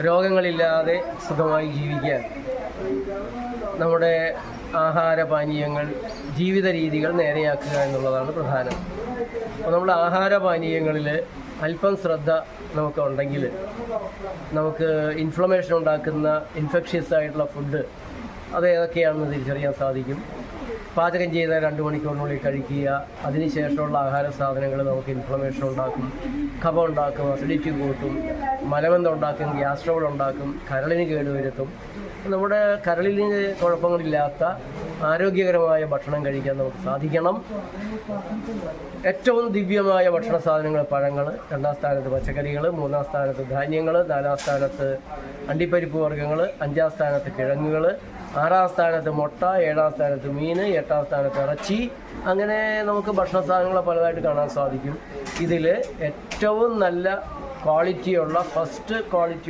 രോഗങ്ങളില്ലാതെ സുഖമായി ജീവിക്കാൻ നമ്മുടെ ആഹാരപാനീയങ്ങൾ, ജീവിത രീതികൾ നേരെയാക്കുക എന്നുള്ളതാണ് പ്രധാനം. അപ്പോൾ നമ്മൾ ആഹാരപാനീയങ്ങളിൽ അല്പം ശ്രദ്ധ നമുക്ക് ഉണ്ടെങ്കിൽ നമുക്ക് ഇൻഫ്ലമേഷൻ ഉണ്ടാക്കുന്ന ഇൻഫെക്ഷ്യസ് ആയിട്ടുള്ള ഫുഡ് അത് ഏതൊക്കെയാണെന്ന് തിരിച്ചറിയാൻ സാധിക്കും. പാചകം ചെയ്ത 2 മണിക്കൂറിനുള്ളിൽ കഴിക്കുക. അതിനുശേഷമുള്ള ആഹാര സാധനങ്ങൾ നമുക്ക് ഇൻഫ്ലമേഷൻ ഉണ്ടാക്കും, കഫം ഉണ്ടാക്കും, അസിഡിറ്റി കൂട്ടും, മലബന്ധം ഉണ്ടാക്കും, ഗ്യാസ് ട്രബിൾ ഉണ്ടാക്കും, കരളിന് കേടുവരുത്തും. നമ്മുടെ കരളിന് കുഴപ്പങ്ങളില്ലാത്ത ആരോഗ്യകരമായ ഭക്ഷണം കഴിക്കാൻ നമുക്ക് സാധിക്കണം. ഏറ്റവും ദിവ്യമായ ഭക്ഷണ സാധനങ്ങൾ പഴങ്ങൾ, 2-ാം സ്ഥാനത്ത് പച്ചക്കറികൾ, 3-ാം സ്ഥാനത്ത് ധാന്യങ്ങൾ, 4-ാം സ്ഥാനത്ത് അണ്ടിപ്പരിപ്പ് വർഗ്ഗങ്ങൾ, 5-ാം സ്ഥാനത്ത് കിഴങ്ങുകൾ, 6-ാം സ്ഥാനത്ത് മുട്ട, 7-ാം സ്ഥാനത്ത് മീൻ, 8-ാം സ്ഥാനത്ത് ഇറച്ചി. അങ്ങനെ നമുക്ക് ഭക്ഷണ സാധനങ്ങൾ പലതായിട്ട് കാണാൻ സാധിക്കും. ഇതിൽ ഏറ്റവും നല്ല ക്വാളിറ്റിയുള്ള ഫസ്റ്റ് ക്വാളിറ്റി